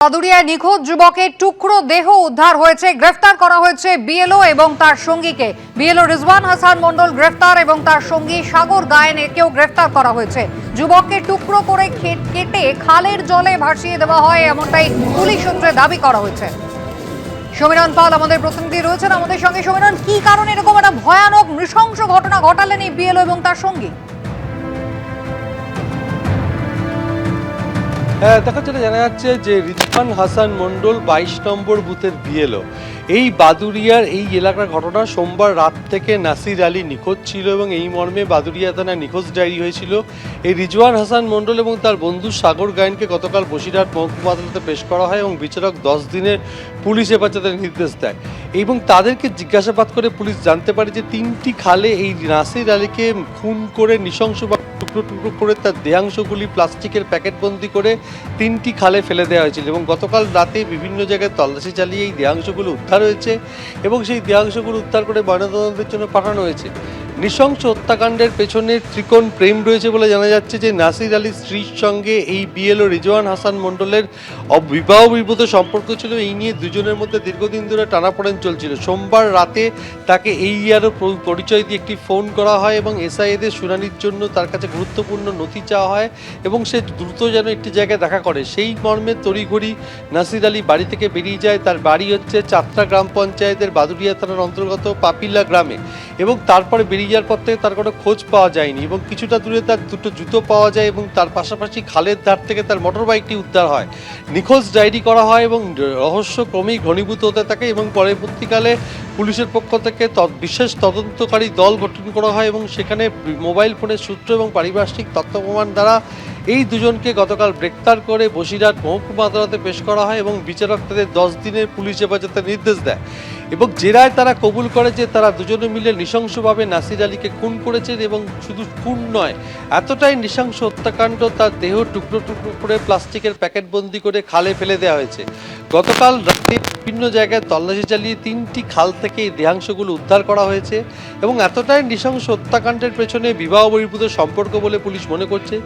বাদুড়িয়ায় নিখোঁজ যুবকের টুকরো দেহ উদ্ধার হয়েছে। গ্রেফতার করা হয়েছে বিএলও এবং তার সঙ্গীকে। বিএলও রিজওয়ান হাসান মণ্ডল গ্রেফতার এবং তার সঙ্গী সাগর গায়েনকেও গ্রেফতার করা হয়েছে। যুবককে টুকরো করে কেটে খালের জলে ভাসিয়ে দেওয়া হয়, এমনটাই পুলিশ সূত্রে দাবি করা হয়েছে। সমীরণ পাল আমাদের প্রতিনিধি রয়েছেন আমাদের সঙ্গে। সমীরণ, কি কারণে এরকম একটা ভয়ানক নৃশংস ঘটনা ঘটালেন এই বিএলও এবং তার সঙ্গী? দেখা যেটা জানা যাচ্ছে যে রিজওয়ান হাসান মণ্ডল 22 নম্বর বুথের বিএলও। এই বাদুড়িয়ার এই এলাকার ঘটনা সোমবার রাত থেকে নাসির আলী নিখোঁজ ছিল এবং এই মর্মে বাদুড়িয়া থানায় নিখোঁজ ডায়েরি হয়েছিল। এই রিজওয়ান হাসান মণ্ডল এবং তার বন্ধু সাগর গায়েনকে গতকাল বসিরহাট মহকুমা আদালতে পেশ করা হয় এবং বিচারক 10 দিনের পুলিশ হেফাজতের নির্দেশ দেয় এবং তাদেরকে জিজ্ঞাসাবাদ করে পুলিশ জানতে পারে যে 3টি খালে এই নাসির আলীকে খুন করে নৃশংসভাবে টুকরো টুকরো করে তার দেহাংশগুলি প্লাস্টিকের প্যাকেটবন্দি করে 3টি খালে ফেলে দেওয়া হয়েছিল এবং গতকাল রাতে বিভিন্ন জায়গায় তল্লাশি চালিয়ে এই দেহাংশগুলো উদ্ধার হয়েছে এবং সেই দেহাংশগুলো উদ্ধার করে ময়নাতদন্তের জন্য পাঠানো হয়েছে। নৃশংস হত্যাকাণ্ডের পেছনে ত্রিকোণ প্রেম রয়েছে বলে জানা যাচ্ছে যে নাসির আলীর স্ত্রীর সঙ্গে এই বিএলও রিজওয়ান হাসান মণ্ডলের বিবাহ বিবাদ সম্পর্ক ছিল। এই নিয়ে দুজনের মধ্যে দীর্ঘদিন ধরে টানাপোড়েন চলছিল। সোমবার রাতে তাকে এইআরও পরিচয় দিয়ে একটি ফোন করা হয় এবং এসআইদের শুনানির জন্য তার কাছে গুরুত্বপূর্ণ নথি চাওয়া হয় এবং সে দ্রুত যেন একটি জায়গায় দেখা করে। সেই মর্মে তড়িঘড়ি নাসির আলী বাড়ি থেকে বেরিয়ে যায়। তার বাড়ি হচ্ছে চাত্রা গ্রাম পঞ্চায়েতের বাদুড়িয়া থানার অন্তর্গত পাপিলা গ্রামে এবং তারপরে বেরিয়ে যাওয়ার পর থেকে তার কোনো খোঁজ পাওয়া যায়নি এবং কিছুটা দূরে তার দুটো জুতো পাওয়া যায় এবং তার পাশাপাশি খালের ধার থেকে তার মোটর বাইকটি উদ্ধার হয়। নিখোঁজ ডায়েরি করা হয় এবং রহস্য ক্রমেই ঘনীভূত হতে থাকে এবং পরবর্তীকালে পুলিশের পক্ষ থেকে বিশেষ তদন্তকারী দল গঠন করা হয় এবং সেখানে মোবাইল ফোনের সূত্র এবং পারিপার্শ্বিক তথ্য প্রমাণ দ্বারা এই দুজনকে গতকাল গ্রেপ্তার করে বসিরহাট মহকুমা আদালতে পেশ করা হয় এবং বিচারক তাদের 10 দিনের পুলিশ হেফাজতের নির্দেশ দেয় এবং জেরায় তারা কবুল করে যে তারা দুজনে মিলে নৃশংসভাবে নাসির আলীকে খুন করেছেন এবং শুধু খুন নয়, এতটাই নৃশংস হত্যাকাণ্ড, তার দেহ টুকরো টুকরো করে প্লাস্টিকের প্যাকেটবন্দি করে খালে ফেলে দেওয়া হয়েছে। গতকাল রাতে বিভিন্ন জায়গায় তল্লাশি চালিয়ে 3টি খাল থেকে এই দেহাংশগুলো উদ্ধার করা হয়েছে এবং এতটাই নৃশংস হত্যাকাণ্ডের পেছনে বিবাহ বহির্ভূত সম্পর্ক বলে পুলিশ মনে করছে।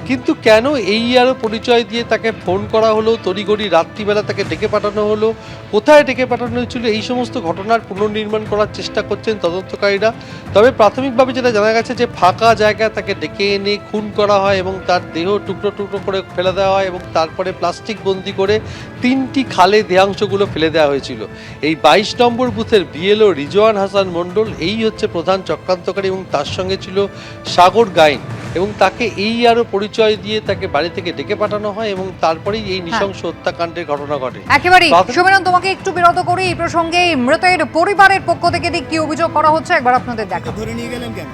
কিন্তু কেন এইআরও পরিচয় দিয়ে তাকে ফোন করা হলো, তড়িঘড়ি রাত্রিবেলা তাকে ডেকে পাঠানো হলো, কোথায় ডেকে পাঠানো হয়েছিল, এই সমস্ত ঘটনার পুনর্নির্মাণ করার চেষ্টা করছেন তদন্তকারীরা। তবে প্রাথমিকভাবে যেটা জানা গেছে যে ফাঁকা জায়গায় তাকে ডেকে এনে খুন করা হয় এবং তার দেহ টুকরো টুকরো করে ফেলে দেওয়া হয় এবং তারপরে প্লাস্টিক বন্দি করে 3টি খালে দেহাংশগুলো ফেলে দেওয়া হয়েছিল। এই 22 নম্বর বুথের বিএলও রিজওয়ান হাসান মণ্ডল এই হচ্ছে প্রধান চক্রান্তকারী এবং তার সঙ্গে ছিল সাগর গায়েন এবং তাকে এইআরও পরিচয় দিয়ে তাকে বাড়ি থেকে ডেকে পাঠানো হয় এবং তারপরেই এই নৃশংস হত্যাকাণ্ডের ঘটনা ঘটে। একেবারে সমীরণ, তোমাকে একটু বিরত করি। এই প্রসঙ্গে মৃতের পরিবারের পক্ষ থেকে কি অভিযোগ করা হচ্ছে একবার আপনাদের দেখা। ধরে নিয়ে গেলেন কেন?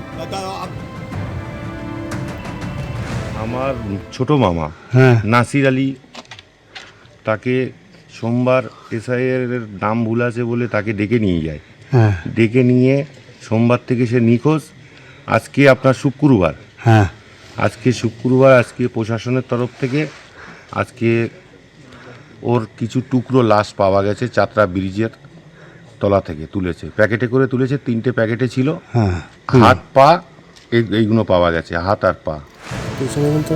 আমার ছোট মামা নাসির আলী, তাকে সোমবার এসআইয়ের নাম ভুল আছে বলে তাকে ডেকে নিয়ে যায়। ডেকে নিয়ে সোমবার থেকে সে নিখোঁজ। আজকে আপনার শুক্রবার, আজকে প্রশাসনের তরফ থেকে আজকে ওর কিছু টুকরো লাশ পাওয়া গেছে। চাত্রা ব্রিজের তলা থেকে তুলেছে, প্যাকেটে করে তুলেছে। 3টে প্যাকেটে ছিল। হাত পা এইগুলো পাওয়া গেছে, হাত আর পা।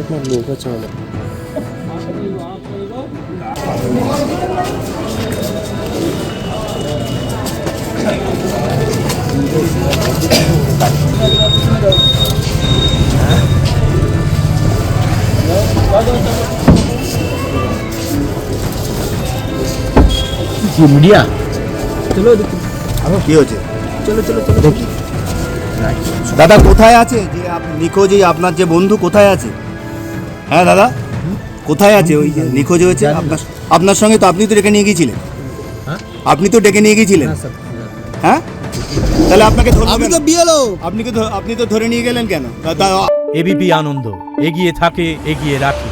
আপনার লোক আছে মিডিয়া চলো কি হয়েছে? চলো চলো চলো দেখি। দাদা কোথায় আছে যে নিখোঁজ? আপনার যে বন্ধু কোথায় আছে? হ্যাঁ দাদা, কোথায় আছে ওই যে নিখোঁজ হয়েছে? আপনার সঙ্গে তো আপনি তো ডেকে নিয়ে গিয়েছিলেন। আপনি তো ডেকে নিয়ে গিয়েছিলেন। হ্যাঁ, তাহলে আপনাকে আপনি তো বিয়েলো, আপনি তো ধরে নিয়ে গেলেন কেন? এবিপি আনন্দ, এগিয়ে থাকে, এগিয়ে রাখে।